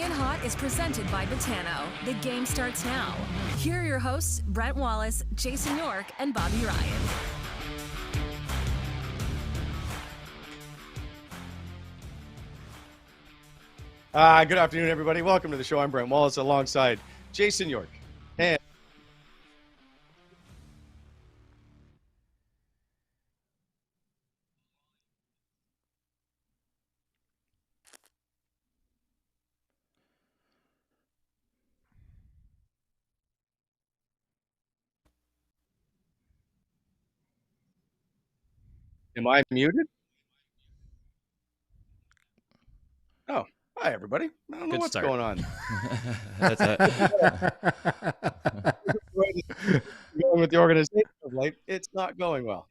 Coming in Hot is presented by Botano. The game starts now. Here are your hosts, Brent Wallace, Jason York, and Bobby Ryan. Good afternoon, everybody. Welcome to the show. I'm Brent Wallace alongside Jason York. And am I muted? Oh, hi, everybody. I don't know what's going on. That's it. Going with the organization of late, it's not going well.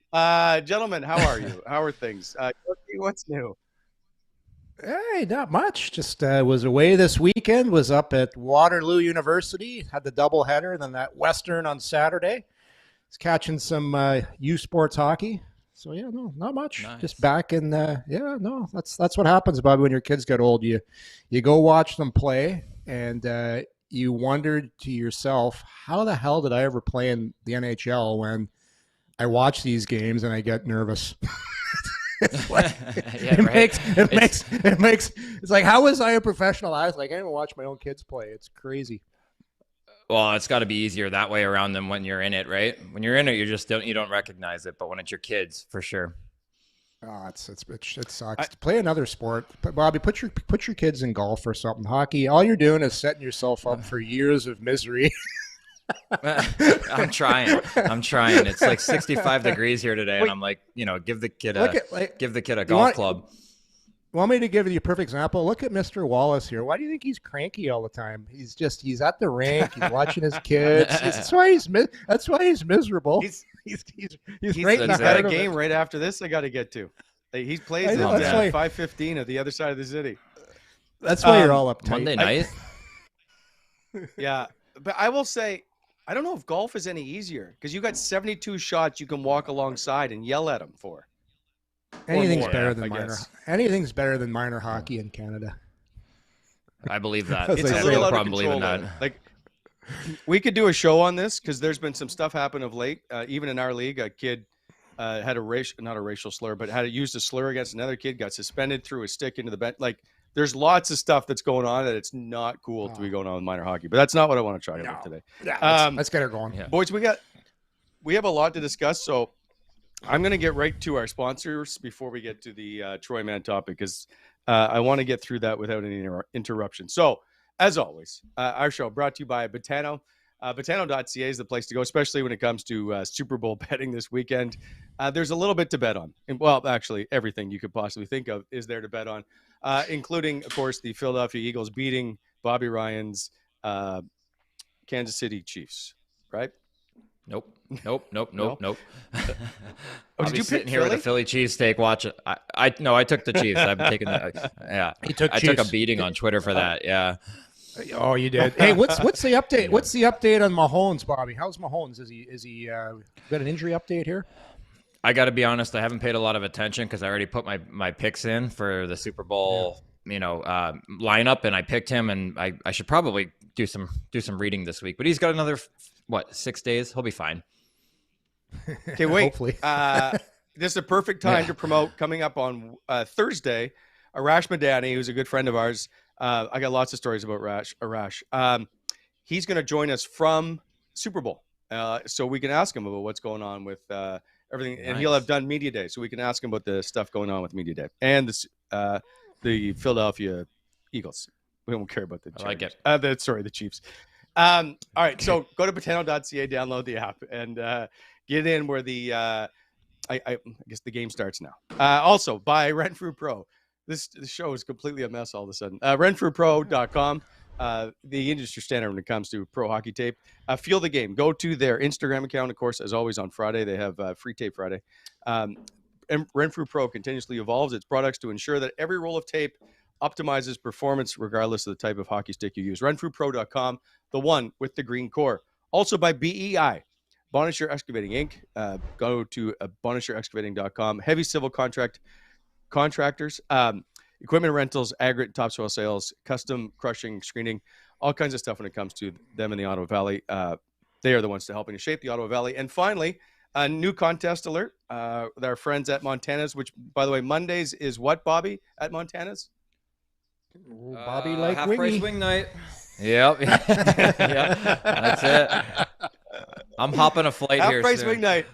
Gentlemen, how are you? How are things? What's new? Hey, not much. Just was away this weekend. Was up at Waterloo University. Had the doubleheader, then that Western on Saturday. Was catching some U Sports hockey. So yeah, no, not much. Nice. Just back in. That's what happens, Bobby. When your kids get old, you go watch them play, and you wonder to yourself, how the hell did I ever play in the NHL when I watch these games and I get nervous? It's like, it makes it's like, how was I a professional athlete? Like, I didn't even watch my own kids play. It's crazy. Well, it's got to be easier that way around than when you're in it, right? When you're in it, you don't recognize it, but when it's your kids, for sure. Oh, it sucks. Play another sport, Bobby. Put your kids in golf or something. Hockey. All you're doing is setting yourself up for years of misery. I'm trying. It's like 65 degrees here today, and I'm like, give the kid a golf club. Want me to give you a perfect example? Look at Mr. Wallace here. Why do you think he's cranky all the time? He's at the rink. He's watching his kids. That's why he's miserable. He's right in the got a game right after this I got to get to. He plays at 5:15 at the other side of the city. That's why you're all uptight. Monday night? Yeah, but I will say, I don't know if golf is any easier because you got 72 shots you can walk alongside and yell at them for. Anything's better than minor hockey in Canada. I believe that. It's a little out of control. Like, we could do a show on this because there's been some stuff happen of late. Even in our league, a kid had not a racial slur, but had used a slur against another kid, got suspended, threw a stick into the bench. Like, there's lots of stuff that's going on that it's not cool to be going on with minor hockey. But that's not what I want to try about today. Yeah, let's get her going. Yeah. Boys, we have a lot to discuss, so I'm going to get right to our sponsors before we get to the Troy Mann topic because I want to get through that without any interruption. So, as always, our show brought to you by Botano. Botano.ca is the place to go, especially when it comes to Super Bowl betting this weekend. There's a little bit to bet on. Well, actually, everything you could possibly think of is there to bet on, including, of course, the Philadelphia Eagles beating Bobby Ryan's Kansas City Chiefs, right? Nope. No? I'll did be you sitting pick here with a Philly cheesesteak watching. I took the Chiefs. I've taken that. Yeah, I took a beating on Twitter for that. Yeah. Oh, you did. Hey, what's the update? What's the update on Mahomes, Bobby? How's Mahomes? Is he got an injury update here? I got to be honest. I haven't paid a lot of attention because I already put my picks in for the Super Bowl, lineup, and I picked him. And I should probably do some reading this week. But he's got another 6 days. He'll be fine. Okay, wait. Hopefully. This is a perfect time to promote coming up on Thursday. Arash Madani, who's a good friend of ours. I got lots of stories about Arash. He's going to join us from Super Bowl, so we can ask him about what's going on with everything. Nice. And he'll have done Media Day, so we can ask him about the stuff going on with Media Day and the Philadelphia Eagles. We don't care about the Chiefs. I like it. The Chiefs. All right, so go to Botano.ca, download the app, and get in where the I guess the game starts now. Also, by Renfrew Pro. This show is completely a mess all of a sudden. RenfrewPro.com, the industry standard when it comes to pro hockey tape. Feel the game. Go to their Instagram account. Of course, as always, on Friday, they have Free Tape Friday. And Renfrew Pro continuously evolves its products to ensure that every roll of tape optimizes performance regardless of the type of hockey stick you use. RenfrewPro.com, the one with the green core. Also by BEI, Bonisher Excavating Inc. Go to BonisherExcavating.com. Heavy civil contractors. equipment rentals, aggregate topsoil sales, custom crushing, screening, all kinds of stuff when it comes to them in the Ottawa Valley. They are the ones to helping to shape the Ottawa Valley. And finally, a new contest alert with our friends at Montana's, which, by the way, Mondays is what, Bobby, at Montana's? Bobby like half wingy. price wing night. Yep. Yep. That's it. I'm hopping a flight here Half-price soon. wing night.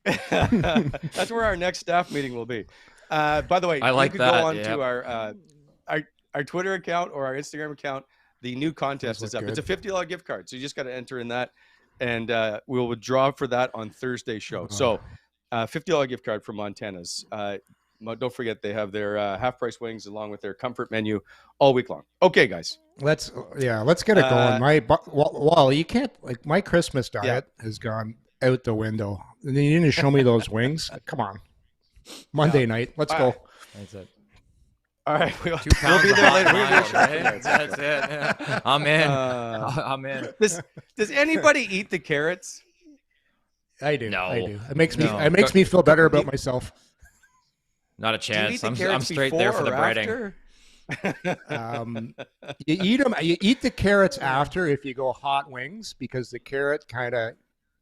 That's where our next staff meeting will be. By the way, I like you can that, go on yep. to our Twitter account or our Instagram account. The new contest Those is up. look It's a $50 gift card, so you just got to enter in that, and we'll withdraw for that on Thursday's show. So, $50 gift card from Montana's. Don't forget they have their half-price wings along with their comfort menu all week long. Okay, guys. Let's get it going. Well, you can't, like, my Christmas diet has gone out the window. And then you didn't show me those wings. Come on, Monday night. Let's go. That's it. All right, 2 we'll pounds be of there hot later. mild, right? That's it. I'm in. I'm in. Does anybody eat the carrots? I do. No. I do. It makes me. No. It makes me feel better about myself. Not a Do you eat chance. the I'm carrots straight there for the before or breading. after? You eat them. You eat the carrots after if you go hot wings, because the carrot kind of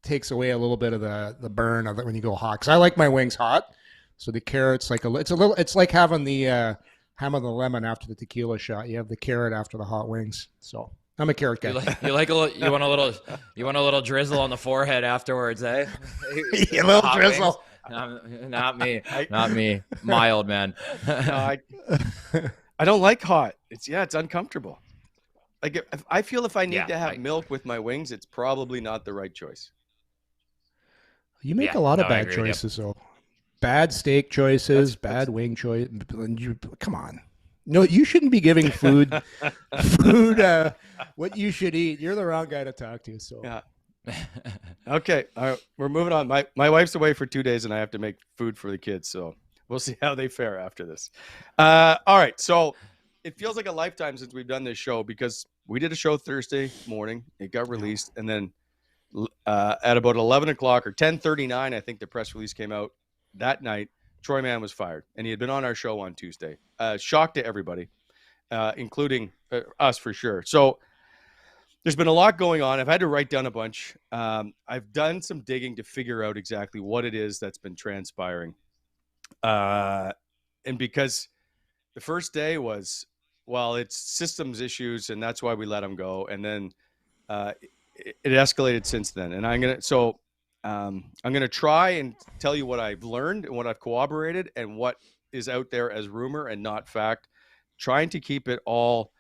takes away a little bit of the burn of it when you go hot. Because I like my wings hot, so the carrots it's like having the Hammond the lemon after the tequila shot. You have the carrot after the hot wings. So I'm a carrot guy. You want a little drizzle on the forehead afterwards, eh? A little Hot drizzle. wings? Not me. Mild, man. No, I don't like hot. It's uncomfortable. Like if I feel if I need to have milk with my wings, it's probably not the right choice. You make a lot of bad I agree, choices, though. Bad steak choices, bad wing choice. Come on. No, you shouldn't be giving food what you should eat. You're the wrong guy to talk to. So Yeah. Okay. All right. We're moving on. My wife's away for 2 days and I have to make food for the kids. So we'll see how they fare after this. All right. So it feels like a lifetime since we've done this show because we did a show Thursday morning. It got released. And then at about 11 o'clock or 10:39, I think the press release came out that night. Troy Mann was fired, and he had been on our show on Tuesday. Shock to everybody, including us for sure. So there's been a lot going on. I've had to write down a bunch. I've done some digging to figure out exactly what it is that's been transpiring. And because the first day was, well, it's systems issues, and that's why we let him go. And then it escalated since then. And I'm gonna try and tell you what I've learned and what I've corroborated and what is out there as rumor and not fact, trying to keep it all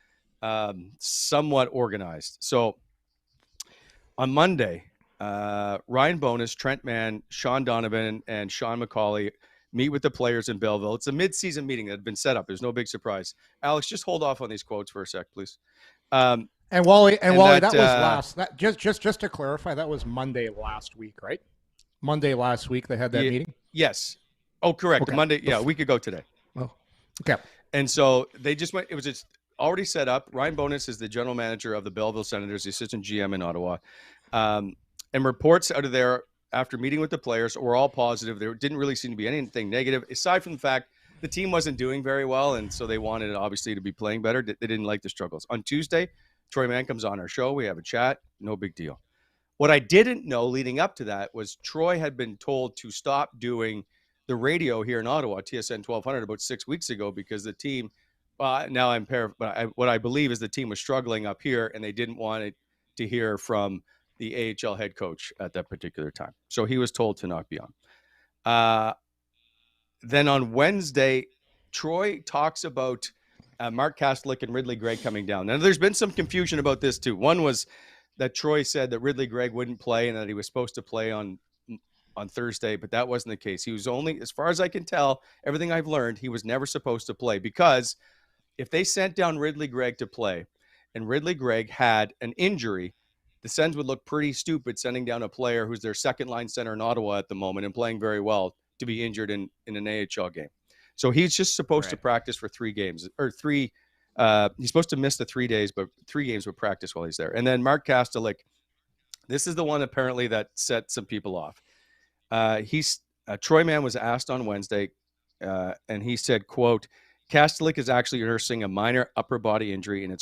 somewhat organized. So on Monday, Ryan Bowness, Trent Mann, Sean Donovan, and Sean McCauley meet with the players in Belleville. It's a mid-season meeting that had been set up. There's no big surprise. Alex, just hold off on these quotes for a sec, please. And Wally, that was last. That just to clarify, that was Monday last week, right? Monday last week they had that meeting. Yes. Oh, correct. Okay. Monday. Yeah, a week ago today. Oh, okay. And so they just went. It was just already set up. Ryan Bowness is the general manager of the Belleville Senators, the assistant GM in Ottawa. And reports out of there after meeting with the players were all positive. There didn't really seem to be anything negative, aside from the fact the team wasn't doing very well, and so they wanted it obviously to be playing better. They didn't like the struggles. On Tuesday, Troy Mann comes on our show. We have a chat. No big deal. What I didn't know leading up to that was Troy had been told to stop doing the radio here in Ottawa, TSN 1200, about 6 weeks ago because the team, now I'm what I believe is the team was struggling up here and they didn't want it to hear from the AHL head coach at that particular time. So he was told to not be on. Then on Wednesday, Troy talks about Mark Kastelic and Ridley Gregg coming down. Now, there's been some confusion about this too. One was that Troy said that Ridley Gregg wouldn't play and that he was supposed to play on Thursday, but that wasn't the case. He was only, as far as I can tell, everything I've learned, he was never supposed to play because if they sent down Ridley Gregg to play and Ridley Gregg had an injury, the Sens would look pretty stupid sending down a player who's their second line center in Ottawa at the moment and playing very well to be injured in an AHL game. So he's just supposed to practice for 3 games or 3. He's supposed to miss the 3 days, but 3 games would practice while he's there. And then Mark Kastelic, this is the one apparently that set some people off. Troy Mann was asked on Wednesday, and he said, quote, Kastelik is actually nursing a minor upper body injury, and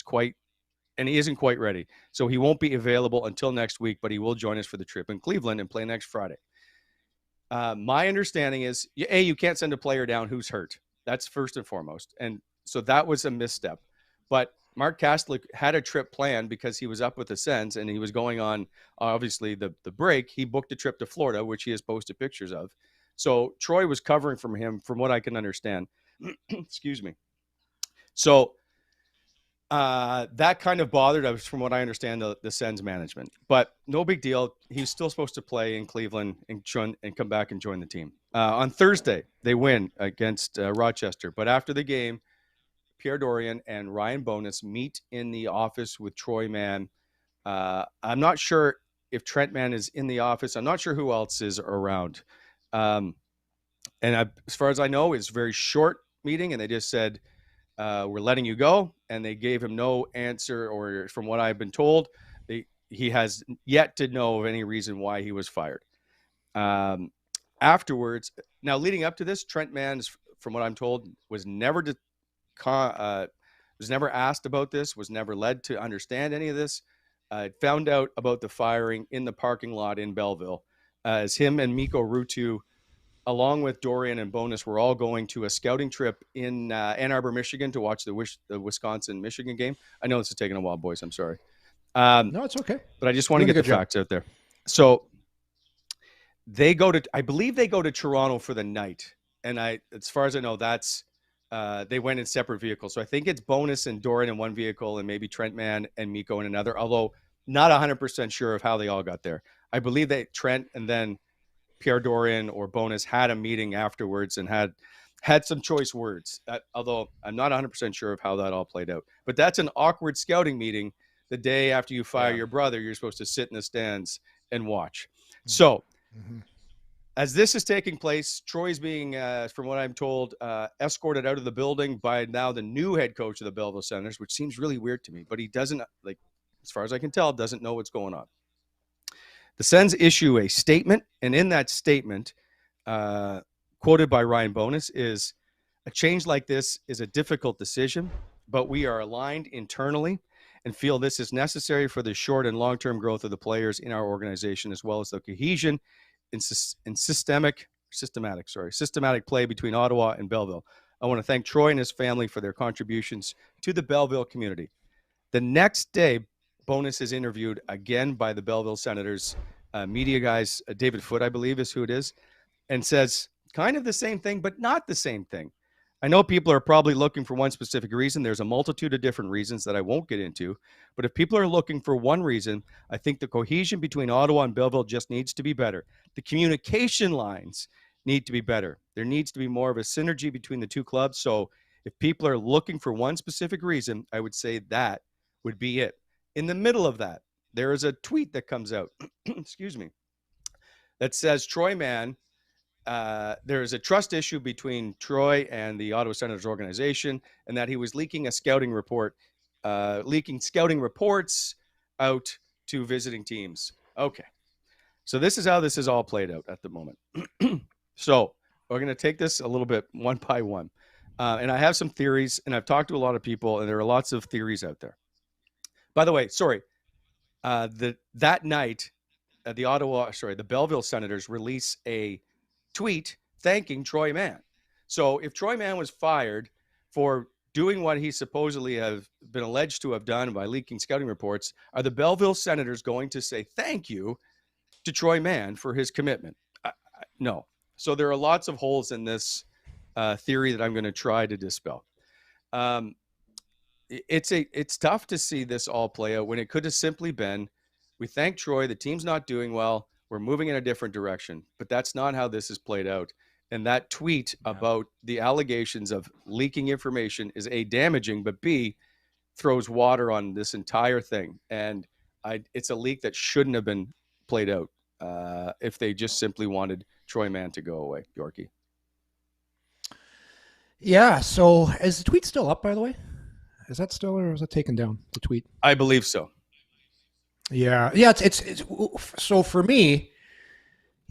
he isn't quite ready. So he won't be available until next week, but he will join us for the trip in Cleveland and play next Friday. My understanding is, you can't send a player down who's hurt. That's first and foremost. And so that was a misstep. But Mark Kastelik had a trip planned because he was up with the Sens and he was going on, obviously, the break. He booked a trip to Florida, which he has posted pictures of. So Troy was covering from him, from what I can understand. Excuse me. So that kind of bothered us, from what I understand, the Sens management. But no big deal. He's still supposed to play in Cleveland and come back and join the team. On Thursday, they win against Rochester. But after the game, Pierre Dorion and Ryan Bowness meet in the office with Troy Mann. I'm not sure if Trent Mann is in the office. I'm not sure who else is around. As far as I know, it's a very short meeting, and they just said, we're letting you go. And they gave him no answer, or from what I've been told, he has yet to know of any reason why he was fired. Afterwards, now leading up to this, Trent Mann, from what I'm told, was never asked about this, was never led to understand any of this. Found out about the firing in the parking lot in Belleville, as him and Mikko Ruutu, along with Dorian and Bowness, were all going to a scouting trip in Ann Arbor, Michigan, to watch the Wisconsin-Michigan game. I know this is taking a while, boys. I'm sorry. No, it's okay. But I just want to get the facts out there. So I believe they go to Toronto for the night. And as far as I know, they went in separate vehicles. So I think it's Bowness and Dorian in one vehicle and maybe Trent Mann and Mikko in another, although not 100% sure of how they all got there. I believe that Trent and then Pierre Dorian or Bowness had a meeting afterwards and had some choice words, although I'm not 100% sure of how that all played out. But that's an awkward scouting meeting. The day after you fire your brother, you're supposed to sit in the stands and watch. So as this is taking place, Troy's being, from what I'm told, escorted out of the building by now the new head coach of the Belleville Senators, which seems really weird to me, but he doesn't, as far as I can tell, doesn't know what's going on. The Sens issue a statement, and in that statement, quoted by Ryan Bowness, is, "A change like this is a difficult decision, but we are aligned internally and feel this is necessary for the short and long-term growth of the players in our organization, as well as the cohesion and systematic play between Ottawa and Belleville. I want to thank Troy and his family for their contributions to the Belleville community." The next day, Bowness is interviewed again by the Belleville Senators media guys. David Foote, I believe, is who it is, and says kind of the same thing, but not the same thing. I know people are probably looking for one specific reason. There's a multitude of different reasons that I won't get into. But if people are looking for one reason, I think the cohesion between Ottawa and Belleville just needs to be better. The communication lines need to be better. There needs to be more of a synergy between the two clubs. So if people are looking for one specific reason, I would say that would be it. In the middle of that, there is a tweet that comes out, excuse me, that says Troy Mann, there is a trust issue between Troy and the Ottawa Senators organization, and that he was leaking scouting reports out to visiting teams. Okay. So this is how this is all played out at the moment. So we're going to take this a little bit one by one. And I have some theories, and I've talked to a lot of people, and there are lots of theories out there. By the way, sorry, that night, the Belleville Senators release a tweet thanking Troy Mann. So if Troy Mann was fired for doing what he supposedly have been alleged to have done by leaking scouting reports, are the Belleville Senators going to say thank you to Troy Mann for his commitment? No. So there are lots of holes in this theory that I'm going to try to dispel. It's tough to see this all play out when it could have simply been, we thank Troy, the team's not doing well, we're moving in a different direction. But that's not how this is played out. And that tweet about the allegations of leaking information is A, damaging, but B, throws water on this entire thing. And it's a leak that shouldn't have been played out if they just simply wanted Troy Mann to go away. Yorkie. Yeah, so is the tweet still up, by the way? Is that still, or is that taken down, the tweet? I believe so. Yeah. It's so for me,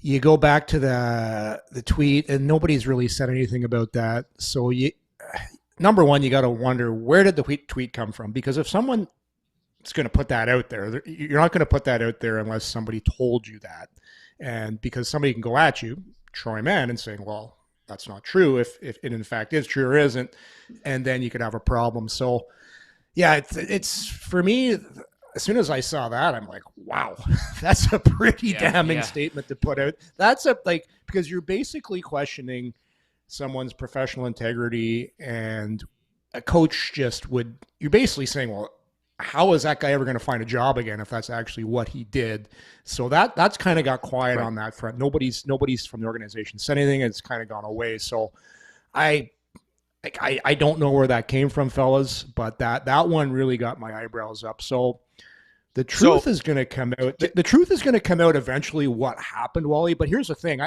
you go back to the tweet, and nobody's really said anything about that. So number one, you got to wonder, where did the tweet come from? Because if someone is going to put that out there, you're not going to put that out there unless somebody told you that. And because somebody can go at you, Troy Mann, and saying, well, that's not true, if it in fact is true or isn't, and then you could have a problem. So yeah, it's for me, as soon as I saw that, I'm like, wow, that's a pretty damning statement to put out. That's because you're basically questioning someone's professional integrity, and a coach you're basically saying, well, how is that guy ever going to find a job again if that's actually what he did? So that's kind of got quiet on that front. Nobody's from the organization said anything. It's kind of gone away. So I don't know where that came from, fellas, but that one really got my eyebrows up. So the truth is going to come out. The truth is going to come out eventually, what happened, Wally. But here's the thing.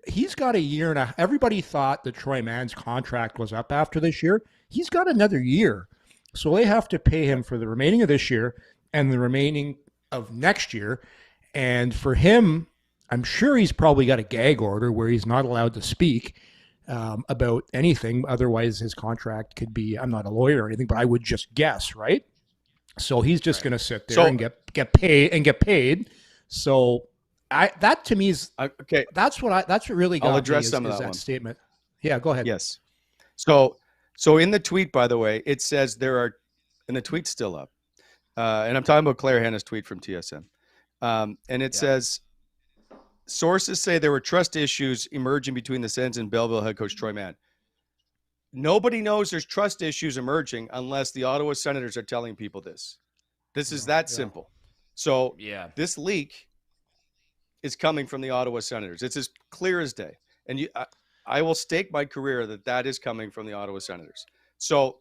He's got a year and a. Everybody thought that Troy Mann's contract was up after this year. He's got another year. So they have to pay him for the remaining of this year and the remaining of next year. And for him, I'm sure he's probably got a gag order where he's not allowed to speak about anything. Otherwise, his contract could be, I'm not a lawyer or anything, but I would just guess, right? So he's just going to sit there and get paid. So that to me is okay. That's what really got I'll address me some of that one. statement. Yeah, go ahead. Yes. So in the tweet, by the way, it says and the tweet's still up. And I'm talking about Claire Hanna's tweet from TSN. And it says, sources say there were trust issues emerging between the Sens and Belleville head coach Troy Mann. Nobody knows there's trust issues emerging unless the Ottawa Senators are telling people this. This is that simple. So this leak is coming from the Ottawa Senators. It's as clear as day. And I will stake my career that is coming from the Ottawa Senators. So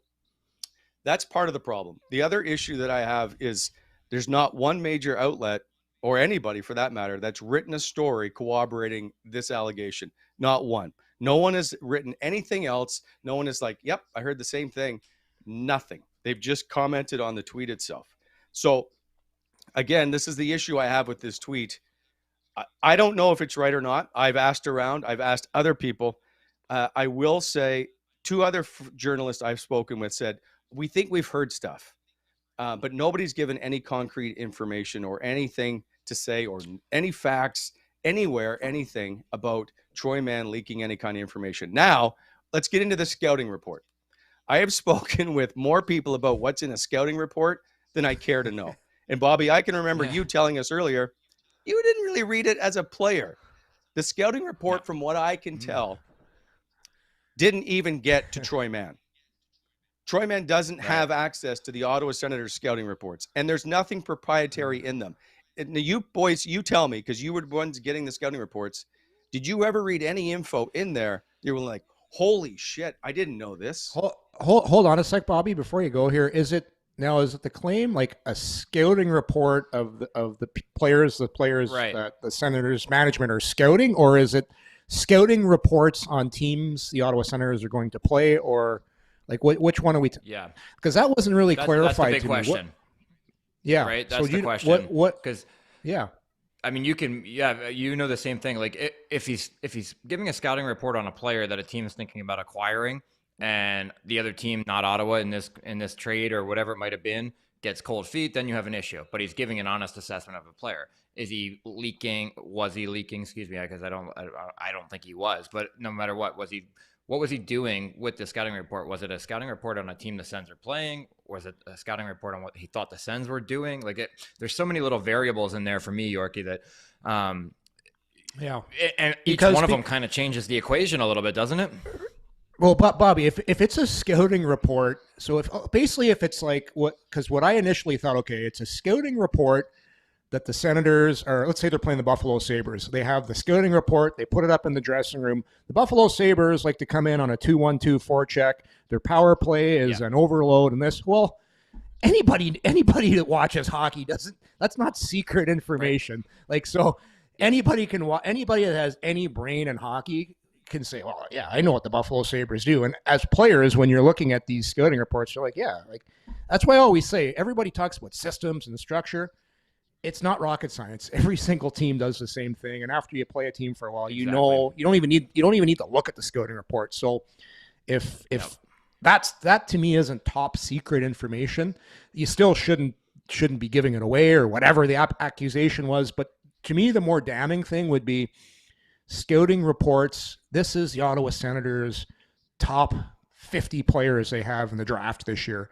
that's part of the problem. The other issue that I have is there's not one major outlet, or anybody for that matter, that's written a story corroborating this allegation. Not one. No one has written anything else. No one is like, yep, I heard the same thing. Nothing. They've just commented on the tweet itself. So again, this is the issue I have with this tweet. I don't know if it's right or not. I've asked around. I've asked other people. I will say 2 other journalists I've spoken with said, we think we've heard stuff, but nobody's given any concrete information or anything to say or any facts anywhere, anything about Troy Mann leaking any kind of information. Now, let's get into the scouting report. I have spoken with more people about what's in a scouting report than I care to know. And Bobby, I can remember you telling us earlier, you didn't really read it as a player. The scouting report, from what I can tell, didn't even get to Troy Mann. Troy Mann doesn't have access to the Ottawa Senators scouting reports, and there's nothing proprietary in them. And you boys, you tell me, because you were the ones getting the scouting reports, did you ever read any info in there? You were like, holy shit, I didn't know this. Hold on a sec, Bobby, before you go here. Is it the claim like a scouting report of the players that the Senators management are scouting, or is it scouting reports on teams the Ottawa Senators are going to play, or like which one are we? Because that wasn't really clarified. That's the big question. Right. That's the question. What? Because I mean, you know the same thing. Like if he's giving a scouting report on a player that a team is thinking about acquiring, and the other team, not Ottawa, in this trade or whatever it might have been, gets cold feet, then you have an issue. But he's giving an honest assessment of a player. Is he leaking? Was he leaking? Excuse me, because I don't think he was. But no matter what was he doing with the scouting report? Was it a scouting report on a team the Sens are playing? Was it a scouting report on what he thought the Sens were doing? There's so many little variables in there for me, Yorkie, that and each one of them kind of changes the equation a little bit, doesn't it? Well, Bobby, if it's a scouting report, so if it's like what I initially thought, okay, it's a scouting report that the Senators, or let's say they're playing the Buffalo Sabres. They have the scouting report. They put it up in the dressing room. The Buffalo Sabres like to come in on a 2-1-2 forecheck. Their power play is an overload and this. Well, anybody that watches hockey that's not secret information. Like, so anybody that has any brain in hockey can say, well, yeah, I know what the Buffalo Sabres do. And as players, when you're looking at these scouting reports, you're like, that's why I always say everybody talks about systems and structure. It's not rocket science. Every single team does the same thing. And after you play a team for a while, you know, you don't even need to look at the scouting report. So if that to me isn't top secret information. You still shouldn't be giving it away or whatever the accusation was. But to me, the more damning thing would be scouting reports. This is the Ottawa Senators' top 50 players they have in the draft this year.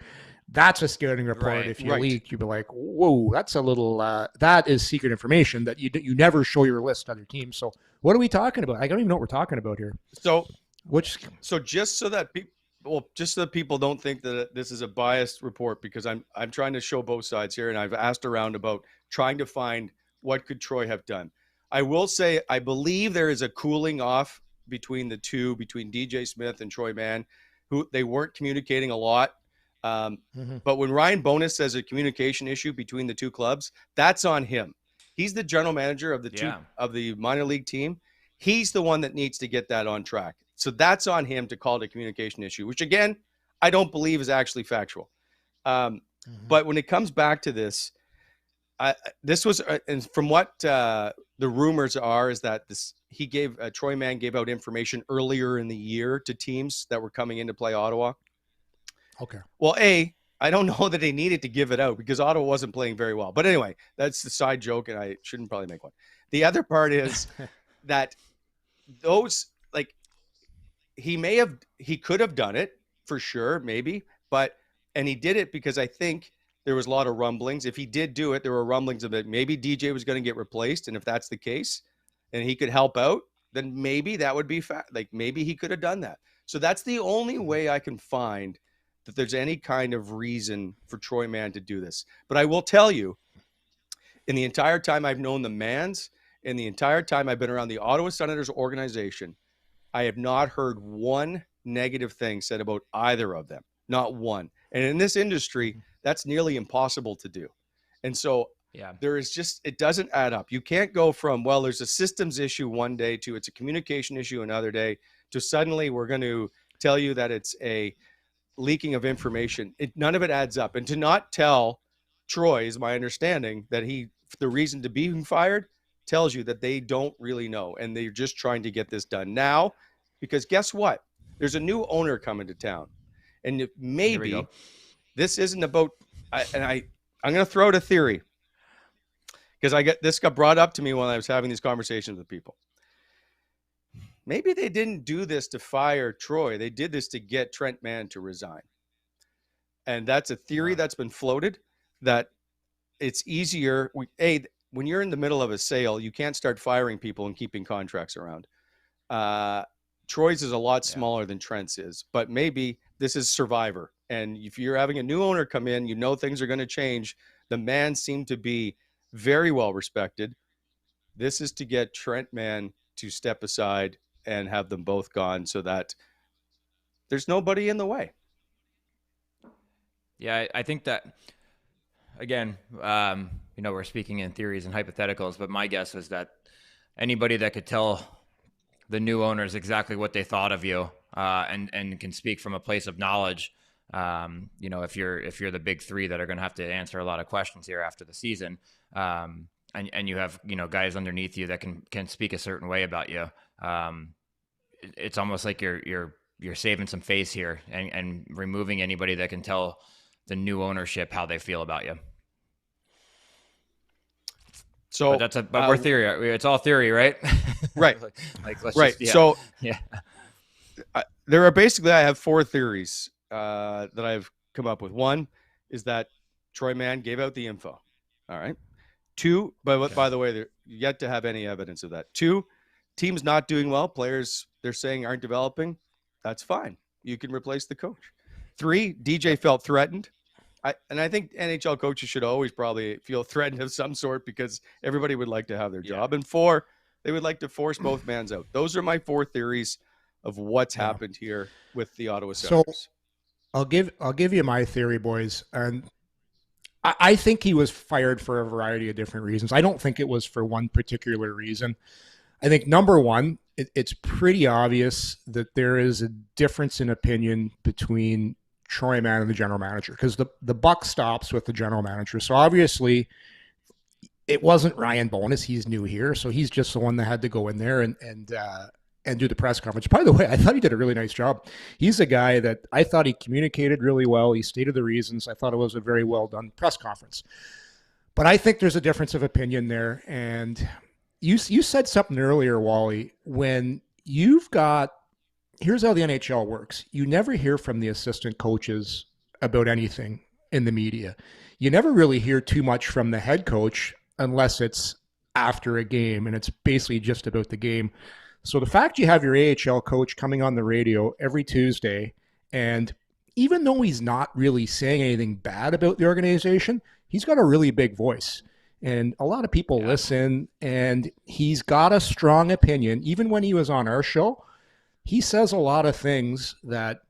That's a scouting report. Right, if you leak, you'd be like, whoa, that's a little, that is secret information that you never show your list to other teams. So what are we talking about? I don't even know what we're talking about here. So just so that people don't think that this is a biased report, because I'm trying to show both sides here, and I've asked around about trying to find what could Troy have done. I will say I believe there is a cooling off between DJ Smith and Troy Mann, who they weren't communicating a lot. But when Ryan Bowness says a communication issue between the two clubs, that's on him. He's the general manager of the minor league team. He's the one that needs to get that on track. So that's on him to call it a communication issue, which again, I don't believe is actually factual. But when it comes back to this, this was, and from what the rumors are, is that Troy Mann gave out information earlier in the year to teams that were coming in to play Ottawa. Okay. Well, I don't know that they needed to give it out because Ottawa wasn't playing very well. But anyway, that's the side joke, and I shouldn't probably make one. The other part is that those, like, he could have done it for sure, maybe, and he did it because I think there was a lot of rumblings. If he did do it, there were rumblings of it. Maybe DJ was going to get replaced, and if that's the case, and he could help out, then maybe that would be maybe he could have done that. So that's the only way I can find that there's any kind of reason for Troy Mann to do this. But I will tell you, in the entire time I've known the Manns, in the entire time I've been around the Ottawa Senators organization, I have not heard one negative thing said about either of them. Not one. And in this industry, that's nearly impossible to do. And so there is just, it doesn't add up. You can't go from, well, there's a systems issue one day to it's a communication issue another day to suddenly we're going to tell you that it's a leaking of information. None of it adds up. And to not tell Troy, is my understanding, that the reason to be fired tells you that they don't really know. And they're just trying to get this done now, because guess what? There's a new owner coming to town. And maybe this isn't about, I'm going to throw out a theory, because this got brought up to me when I was having these conversations with people. Maybe they didn't do this to fire Troy. They did this to get Trent Mann to resign. And that's a theory that's been floated, that it's easier. When you're in the middle of a sale, you can't start firing people and keeping contracts around. Troy's is a lot smaller than Trent's is, but maybe this is Survivor. And if you're having a new owner come in, things are going to change. The Manns seem to be very well respected. This is to get Trent Mann to step aside and have them both gone so that there's nobody in the way. Yeah, I think that, again, we're speaking in theories and hypotheticals, but my guess was that anybody that could tell the new owners exactly what they thought of you and can speak from a place of knowledge, if you're the big three that are going to have to answer a lot of questions here after the season, and you have guys underneath you that can speak a certain way about you, it's almost like you're saving some face here and removing anybody that can tell the new ownership how they feel about you. So but we're theory. It's all theory, right? Right. Let's right. Just, So yeah. There are basically, I have four theories that I've come up with. One is that Troy Mann gave out the info. All right. Two, but by the way, they're yet to have any evidence of that. Two, teams not doing well, players they're saying aren't developing. That's fine. You can replace the coach. Three, DJ felt threatened. I think NHL coaches should always probably feel threatened of some sort, because everybody would like to have their job. And four, they would like to force both Manns out. Those are my four theories of what's happened here with the Ottawa Senators. So I'll give you my theory, boys. And I think he was fired for a variety of different reasons. I don't think it was for one particular reason. I think, number one, it's pretty obvious that there is a difference in opinion between Troy Mann and the general manager, because the buck stops with the general manager. So obviously it wasn't Ryan Bowness. He's new here. So he's just the one that had to go in there and and do the press conference. By the way, I thought he did a really nice job. He's a guy that I thought he communicated really well. He stated the reasons. I thought it was a very well done press conference. But I think there's a difference of opinion there. And you said something earlier, Wally, when you've got, here's how the NHL works. You never hear from the assistant coaches about anything in the media. You never really hear too much from the head coach unless it's after a game and it's basically just about the game. So the fact you have your AHL coach coming on the radio every Tuesday, and even though he's not really saying anything bad about the organization, he's got a really big voice. And a lot of people listen, and he's got a strong opinion. Even when he was on our show, he says a lot of things that,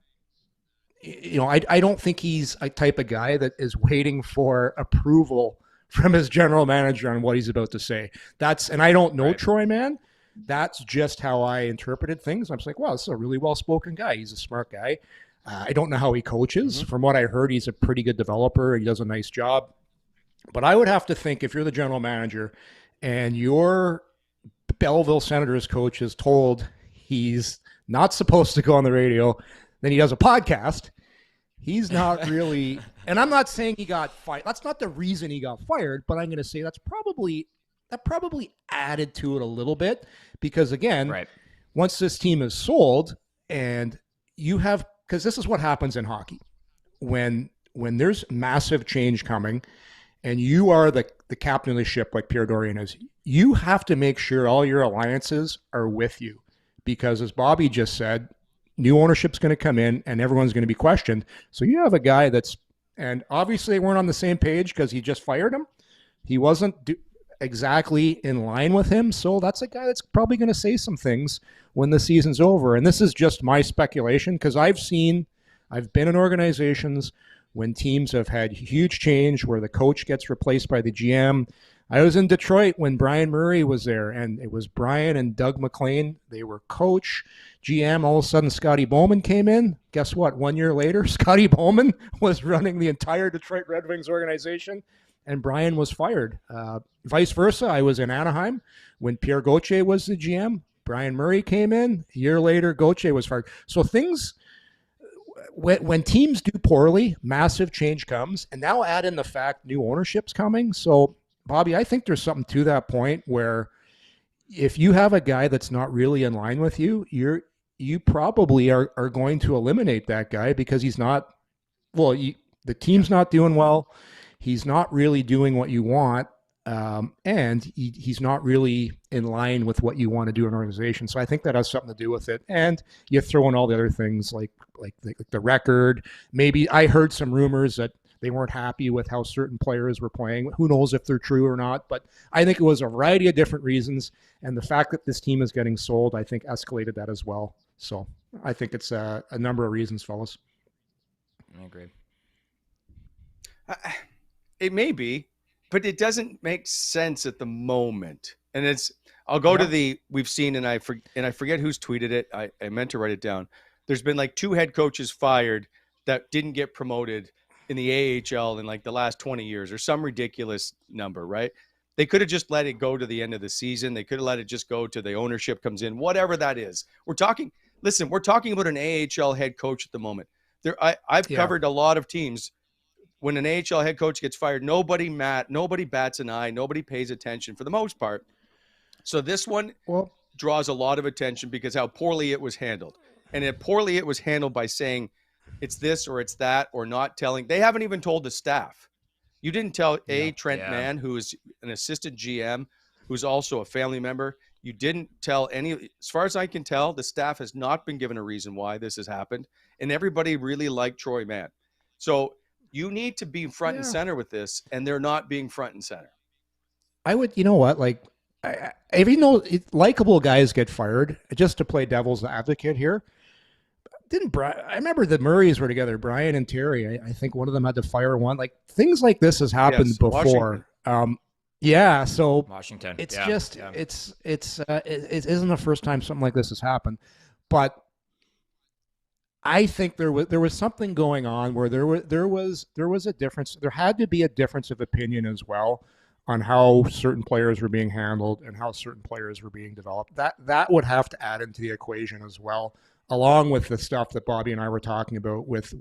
I don't think he's a type of guy that is waiting for approval from his general manager on what he's about to say. And I don't know Troy Mann. That's just how I interpreted things. I'm just like, wow, this is a really well-spoken guy. He's a smart guy. I don't know how he coaches. Mm-hmm. From what I heard, he's a pretty good developer. He does a nice job. But I would have to think if you're the general manager and your Belleville Senators coach is told he's not supposed to go on the radio, then he does a podcast. He's not really, and I'm not saying he got fired. That's not the reason he got fired, but I'm going to say that probably added to it a little bit because again, once this team is sold and you have, because this is what happens in hockey when there's massive change coming and you are the captain of the ship like Pierre Dorian is, you have to make sure all your alliances are with you because as Bobby just said, new ownership's going to come in and everyone's going to be questioned. So you have a guy and obviously they weren't on the same page because he just fired him. He wasn't exactly in line with him. So that's a guy that's probably going to say some things when the season's over. And this is just my speculation because I've been in organizations when teams have had huge change where the coach gets replaced by the GM. I was in Detroit when Brian Murray was there, and it was Brian and Doug McLean. They were coach, GM. All of a sudden, Scotty Bowman came in. Guess what? 1 year later, Scotty Bowman was running the entire Detroit Red Wings organization, and Brian was fired. Vice versa, I was in Anaheim when Pierre Gauthier was the GM. Brian Murray came in. A year later, Gauthier was fired. So things, when teams do poorly, massive change comes, and now add in the fact new ownership's coming. So Bobby, I think there's something to that point where if you have a guy that's not really in line with you, you probably are going to eliminate that guy because he's not, the team's not doing well. He's not really doing what you want. And he's not really in line with what you want to do in an organization. So I think that has something to do with it. And you throw in all the other things like the record. Maybe I heard some rumors that they weren't happy with how certain players were playing. Who knows if they're true or not, but I think it was a variety of different reasons. And the fact that this team is getting sold, I think escalated that as well. So I think it's a number of reasons, fellas. I agree. It may be, but it doesn't make sense at the moment. And I'll go to we've seen, and I forget who's tweeted it. I meant to write it down. There's been like 2 head coaches fired that didn't get promoted in the AHL in like the last 20 years or some ridiculous number, right? They could have just let it go to the end of the season. They could have let it just go to the ownership comes in, whatever that is. We're talking about an AHL head coach at the moment. I've covered a lot of teams. When an AHL head coach gets fired, nobody bats an eye, nobody pays attention for the most part. So this one draws a lot of attention because how poorly it was handled. And poorly it was handled by saying it's this or it's that or not telling. They haven't even told the staff. You didn't tell Trent Mann, who is an assistant GM, who's also a family member. You didn't tell any, as far as I can tell, the staff has not been given a reason why this has happened. And everybody really liked Troy Mann. So you need to be front and center with this, and they're not being front and center. I would, you know what, like, even though likable guys get fired, just to play devil's advocate here, I remember the Murrays were together, Brian and Terry. I think one of them had to fire one. Like, things like this has happened before. So Washington. It's it isn't the first time something like this has happened, but I think there was something going on where there was a difference. There had to be a difference of opinion as well on how certain players were being handled and how certain players were being developed. That would have to add into the equation as well, along with the stuff that Bobby and I were talking about with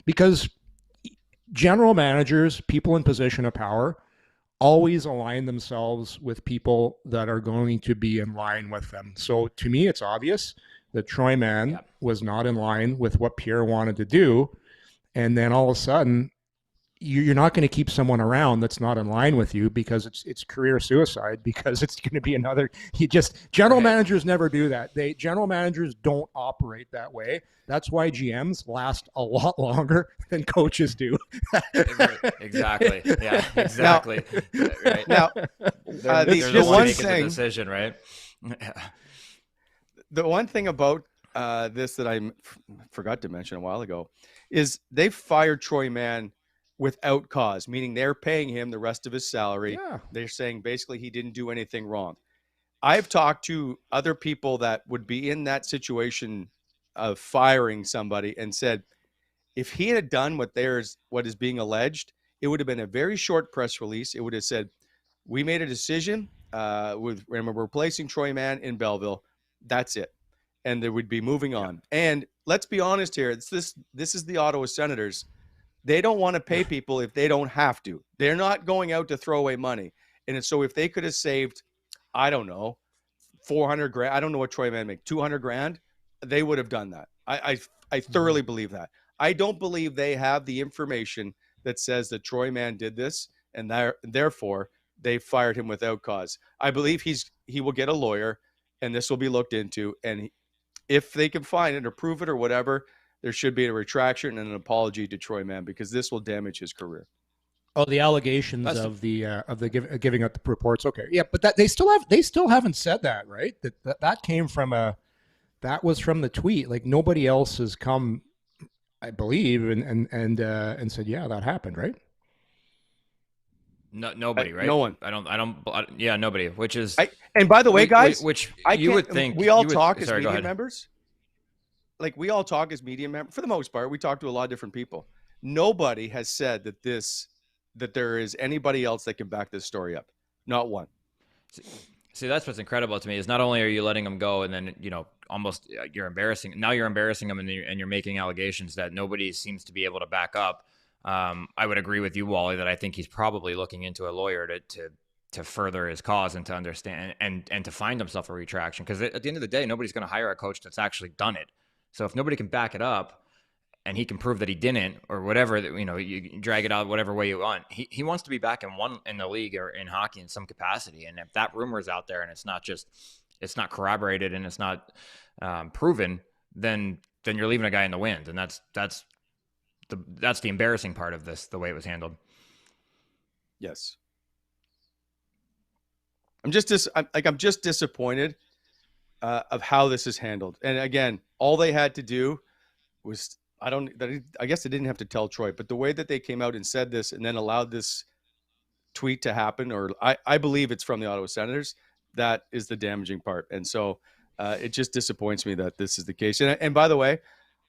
because general managers, people in position of power, always align themselves with people that are going to be in line with them. So to me, it's obvious that Troy Mann was not in line with what Pierre wanted to do. And then all of a sudden, you're not going to keep someone around that's not in line with you, because it's career suicide, because it's going to be another, general managers never do that. General managers don't operate that way. That's why GMs last a lot longer than coaches do. Exactly. Yeah, exactly. Right. Now, the one thing, the decision, right? The one thing about this that I forgot to mention a while ago is they fired Troy Mann without cause, meaning they're paying him the rest of his salary. Yeah. They're saying basically he didn't do anything wrong. I've talked to other people that would be in that situation of firing somebody and said, if he had done what is being alleged, it would have been a very short press release. It would have said, we made a decision we're replacing Troy Mann in Belleville. That's it. And they would be moving on. And let's be honest here. This is the Ottawa Senators. They don't want to pay people if they don't have to. They're not going out to throw away money. And so if they could have saved, I don't know, 400 grand, I don't know what Troy Mann make, 200 grand, they would have done that. I thoroughly believe that. I don't believe they have the information that says that Troy Mann did this, and therefore they fired him without cause. I believe he will get a lawyer, and this will be looked into. And if they can find it or prove it or whatever, there should be a retraction and an apology to Troy Mann, because this will damage his career. Oh, the allegations of the giving up the reports. Okay, yeah, but they still haven't said that, right? That came from that was from the tweet. Like, nobody else has come, I believe, and said, yeah, that happened, right? No, nobody, right? No one. I don't. Yeah, nobody. Which is. And by the way, guys, which I you would think we all talk as media members. Like, we all talk as media members for the most part. We talk to a lot of different people. Nobody has said that there is anybody else that can back this story up. Not one. See, that's what's incredible to me, is not only are you letting him go, and then almost you're embarrassing him, and you're making allegations that nobody seems to be able to back up. I would agree with you, Wally, that I think he's probably looking into a lawyer to further his cause and to understand and to find himself a retraction. Because at the end of the day, nobody's going to hire a coach that's actually done it. So if nobody can back it up, and he can prove that he didn't, or whatever, you drag it out whatever way you want. He wants to be back in the league or in hockey in some capacity. And if that rumor is out there and it's not corroborated and it's not proven, then you're leaving a guy in the wind. And that's the embarrassing part of this, the way it was handled. Yes. I'm just disappointed of how this is handled. And again, all they had to do was, I guess they didn't have to tell Troy, but the way that they came out and said this and then allowed this tweet to happen, or I believe it's from the Ottawa Senators, that is the damaging part. And so it just disappoints me that this is the case. And by the way,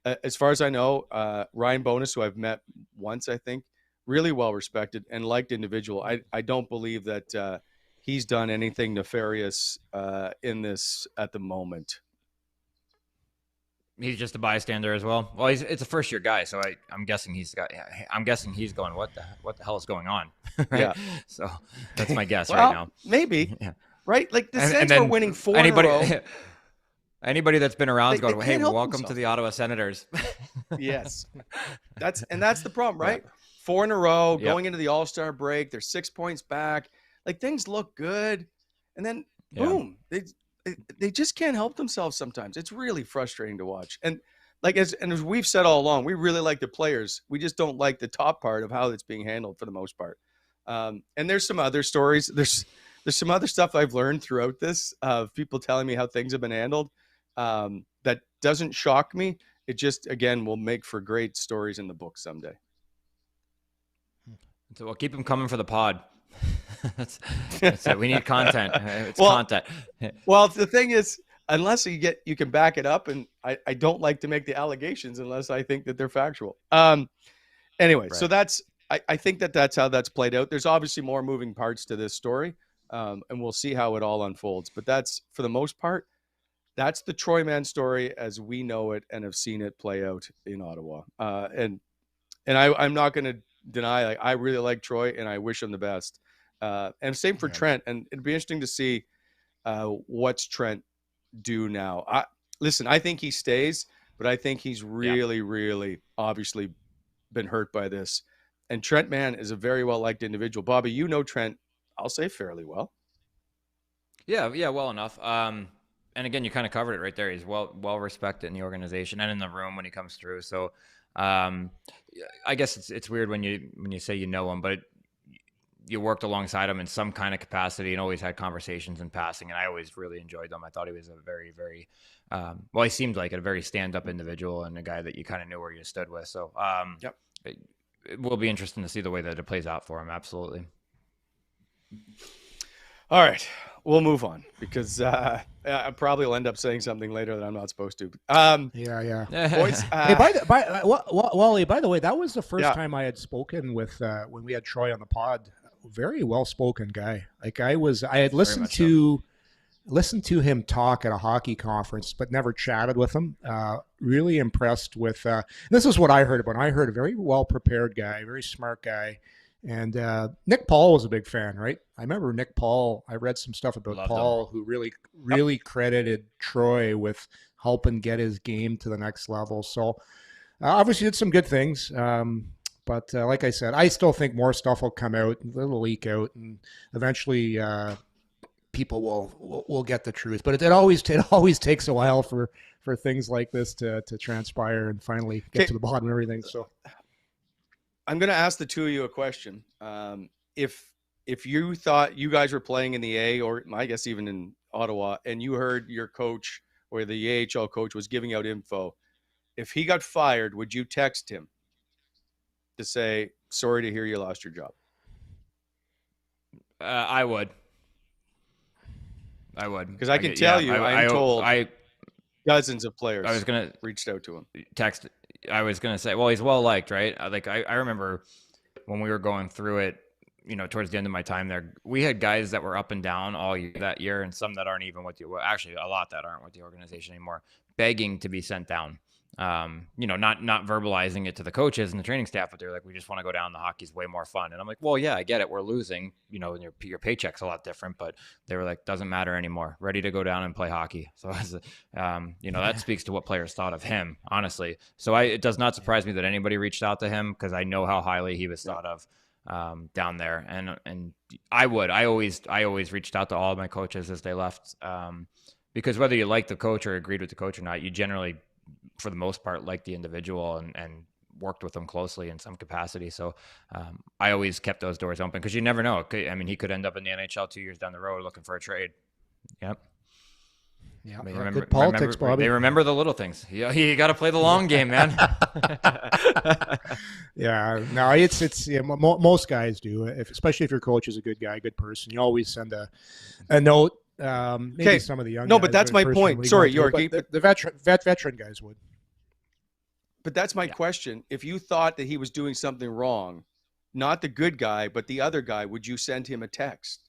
as far as I know, Ryan Bonus, who I've met once, I think, really well respected and liked individual. I don't believe that he's done anything nefarious in this at the moment. He's just a bystander as well. Well, it's a first-year guy, so I'm guessing he's going, what the hell is going on? Right? Yeah. So that's my guess right now. Maybe. Yeah. Right? Like, the Sens were winning 4 in a row. Anybody that's been around is going, hey, welcome to the Ottawa Senators. Yes. That's the problem, right? Yeah. 4 in a row, going into the All-Star break. They're 6 points back. Like, things look good. And then, boom. They just can't help themselves sometimes. It's really frustrating to watch. And as we've said all along, we really like the players. We just don't like the top part of how it's being handled for the most part. And there's some other stories. There's some other stuff I've learned throughout this of people telling me how things have been handled. That doesn't shock me. It just, again, will make for great stories in the book someday. So we'll keep them coming for the pod. that's it. We need content. It's content. Well, the thing is, unless you can back it up, and I don't like to make the allegations unless I think that they're factual. Anyway, right. So that's I think that's how that's played out. There's obviously more moving parts to this story, and we'll see how it all unfolds. But that's, for the most part, that's the Troy Mann story as we know it and have seen it play out in Ottawa. And I'm not going to deny, like, I really like Troy and I wish him the best. And same for Trent. And it'd be interesting to see what's Trent do now. Listen, I think he stays, but I think he's really, really obviously been hurt by this. And Trent Mann is a very well-liked individual. Bobby, you know Trent, I'll say fairly well. Yeah, well enough. And again, you kind of covered it right there. He's well respected in the organization and in the room when he comes through. So I guess it's weird when you say you know him, but you worked alongside him in some kind of capacity and always had conversations in passing. And I always really enjoyed them. I thought he was a very, very, he seemed like a very stand-up individual and a guy that you kind of knew where you stood with. So it will be interesting to see the way that it plays out for him. Absolutely. All right, we'll move on because I probably will end up saying something later that I'm not supposed to. Boys, hey, Wally, by the way, that was the first time I had spoken with when we had Troy on the pod. Very well-spoken guy. Like I had listened to him talk at a hockey conference, but never chatted with him. Really impressed with. This is what I heard about him. I heard a very well-prepared guy, very smart guy. And Nick Paul was a big fan, right? I remember Nick Paul. I read some stuff about Paul, who really credited Troy with helping get his game to the next level. So obviously did some good things. But like I said, I still think more stuff will come out, it'll leak out, and eventually people will get the truth. But it always takes a while for things like this to transpire and finally get to the bottom of everything. So I'm going to ask the two of you a question. If you thought you guys were playing in the A, or I guess even in Ottawa, and you heard your coach or the AHL coach was giving out info, if he got fired, would you text him to say, sorry to hear you lost your job? I would. Because I can tell you, I'm told dozens of players reached out to him. I was going to say, well, he's well-liked, right? Like I remember when we were going through it, towards the end of my time there, we had guys that were up and down all year, that year, and some that aren't even with you. Well, actually, a lot that aren't with the organization anymore, begging to be sent down. Not verbalizing it to the coaches and the training staff, but they're like, we just want to go down. The hockey's way more fun. And I'm like, well, yeah, I get it. We're losing, and your paycheck's a lot different, but they were like, doesn't matter anymore. Ready to go down and play hockey. So, that speaks to what players thought of him, honestly. So it does not surprise me that anybody reached out to him, because I know how highly he was thought of down there. And I always reached out to all of my coaches as they left, because whether you like the coach or agreed with the coach or not, you generally, for the most part, like the individual and worked with them closely in some capacity. So I always kept those doors open, because you never know. I mean, he could end up in the NHL 2 years down the road looking for a trade. Yep. Yeah. Good politics, Bobby. They remember the little things. You got to play the long game, man. Yeah. No, it's most guys do. Especially if your coach is a good guy, good person, you always send a note. Maybe some of the young guys, but that's my point. Sorry, Yorkie. The veteran guys would. But that's my question. If you thought that he was doing something wrong, not the good guy, but the other guy, would you send him a text?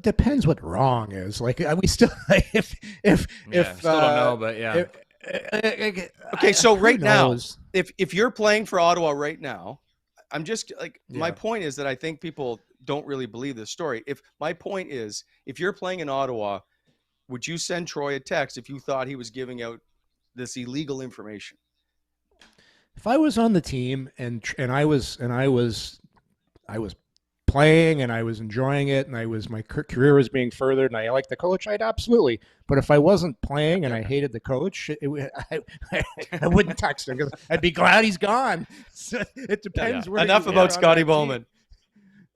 Depends what wrong is. Like, we still if still don't know, but yeah. Okay, so right now, if you're playing for Ottawa right now, I'm just like, my point is that I think people don't really believe this story. If you're playing in Ottawa, would you send Troy a text if you thought he was giving out this illegal information? If I was on the team and I was playing and I was enjoying it and my career was being furthered and I liked the coach, I'd absolutely. But if I wasn't playing and I hated the coach, I wouldn't text him, because I'd be glad he's gone. So it depends. Where enough about Scotty Bowman.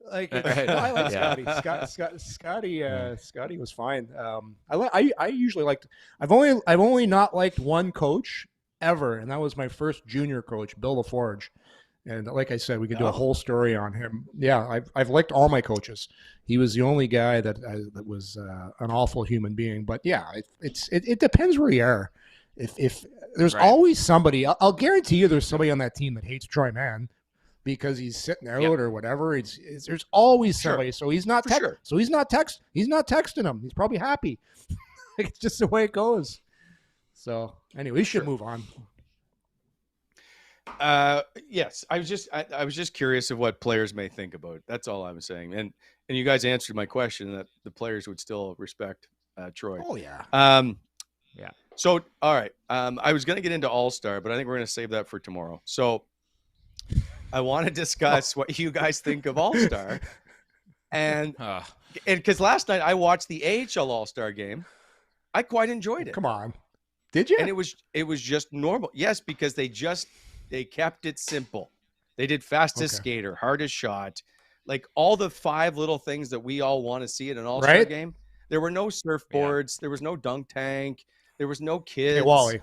Like, I like Scotty. Scotty was fine. I usually liked. I've only not liked one coach ever, and that was my first junior coach, Bill LaForge. And like I said, we could do a whole story on him. Yeah, I've liked all my coaches. He was the only guy that was an awful human being. But yeah, it depends where you are. If there's Right. always somebody, I'll guarantee you there's somebody on that team that hates Troy Mann because he's sitting out or whatever. There's always somebody. So he's not he's not texting him. He's probably happy. It's just the way it goes. So anyway, we should move on. Yes, I was just curious of what players may think about it. That's all I was saying. And you guys answered my question that the players would still respect Troy. Oh yeah. Yeah. So all right. I was going to get into All-Star, but I think we're going to save that for tomorrow. So I want to discuss what you guys think of All-Star. And because last night I watched the AHL All-Star game. I quite enjoyed it. Come on. Did you? And it was just normal. Yes, because they kept it simple. They did fastest skater, hardest shot, like all the 5 little things that we all want to see in an All-Star game. There were no surfboards. There was no dunk tank. There was no kids. Hey, Wally.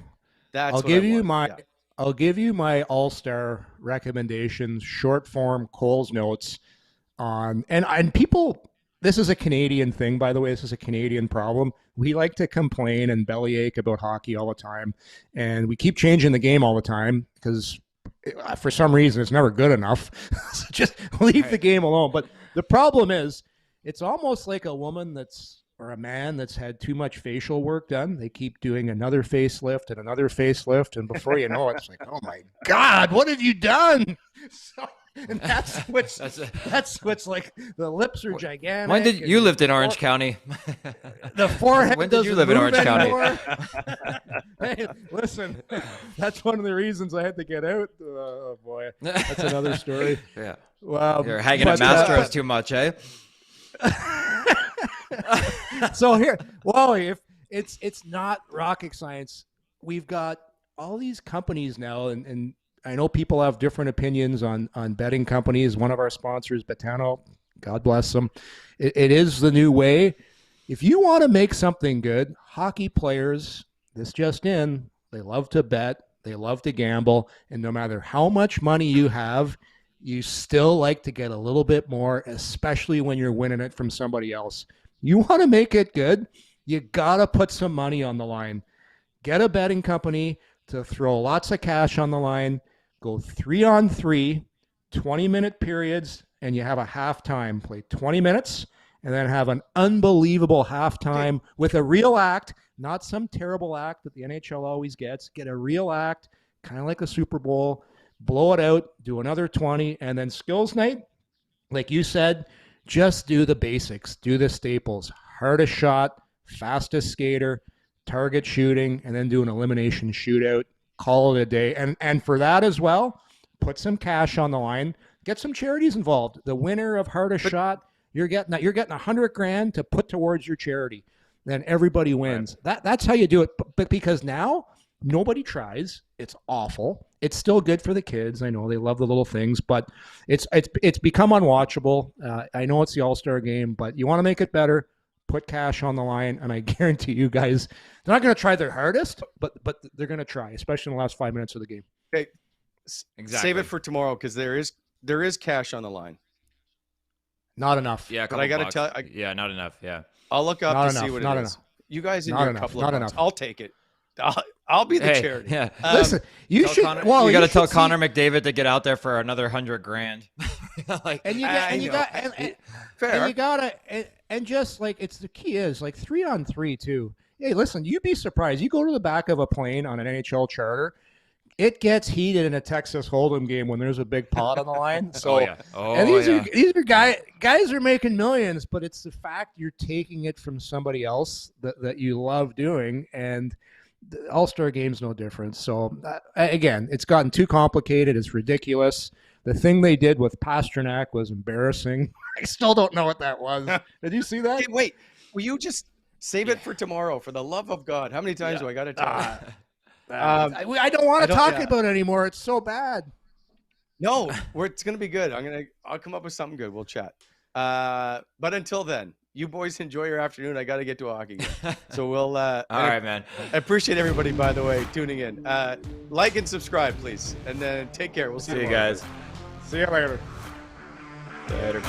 I'll give you my All-Star recommendations, short form Cole's notes on and people. This is a Canadian thing, by the way. This is a Canadian problem. We like to complain and bellyache about hockey all the time, and we keep changing the game all the time because for some reason it's never good enough. So just leave the game alone. But the problem is, it's almost like a woman or a man that's had too much facial work done. They keep doing another facelift and another facelift, and before you know it, it's like, oh my God, what have you done? And that's what's like the lips are gigantic. When did you lived in Orange County? The forehead. When did you live in Orange County? Hey, listen, that's one of the reasons I had to get out. Oh boy, that's another story. Yeah. Well, you're hanging at Mastro's too much, eh? So here, Wally, if it's not rocket science, we've got all these companies now, and I know people have different opinions on betting companies. One of our sponsors, Betano, God bless them. It is the new way. If you want to make something good, hockey players, this just in, they love to bet, they love to gamble, and no matter how much money you have, you still like to get a little bit more, especially when you're winning it from somebody else. You want to make it good, you got to put some money on the line. Get a betting company to throw lots of cash on the line. Go 3-on-3, 20-minute periods, and you have a halftime. Play 20 minutes, and then have an unbelievable halftime with a real act, not some terrible act that the NHL always gets. Get a real act, kind of like a Super Bowl. Blow it out, do another 20, and then skills night, like you said, just do the basics. Do the staples. Hardest shot, fastest skater, target shooting, and then do an elimination shootout. Call it a day. And for that as well, put some cash on the line. Get some charities involved. The winner of hardest shot, you're getting $100,000 to put towards your charity. Then everybody wins. Right. That's how you do it. But because now nobody tries. It's awful. It's still good for the kids. I know they love the little things, but it's become unwatchable. I know it's the All-Star game, but you want to make it better. Put cash on the line, and I guarantee you guys, they're not going to try their hardest, but they're going to try, especially in the last 5 minutes of the game. Okay, exactly. Save it for tomorrow because there is cash on the line. Not enough. Yeah, but I got to tell. Not enough. Yeah, I'll look up not to enough, see what not it is. Enough. You guys in not your enough, couple not of months. enough. I'll take it. I'll be the charity. Yeah. Listen, you should. Well, you got to tell Connor McDavid to get out there for another $100,000. And just like it's the key is like 3-on-3 too. Hey, listen, you'd be surprised. You go to the back of a plane on an NHL charter, it gets heated in a Texas Hold'em game when there's a big pot on the line. So, these are guys are making millions, but it's the fact you're taking it from somebody else that you love doing, and the All-Star game's no different. So again, it's gotten too complicated. It's ridiculous. The thing they did with Pasternak was embarrassing. I still don't know what that was. Did you see that? Hey, wait, will you just save it for tomorrow? For the love of God, how many times do I got to tell you? I don't want to talk about it anymore. It's so bad. No, it's gonna be good. I'll come up with something good. We'll chat. But until then, you boys enjoy your afternoon. I got to get to a hockey game. So we'll. All right, man. I appreciate everybody, by the way, tuning in. Like and subscribe, please, and then take care. We'll see you guys. See you later. Later.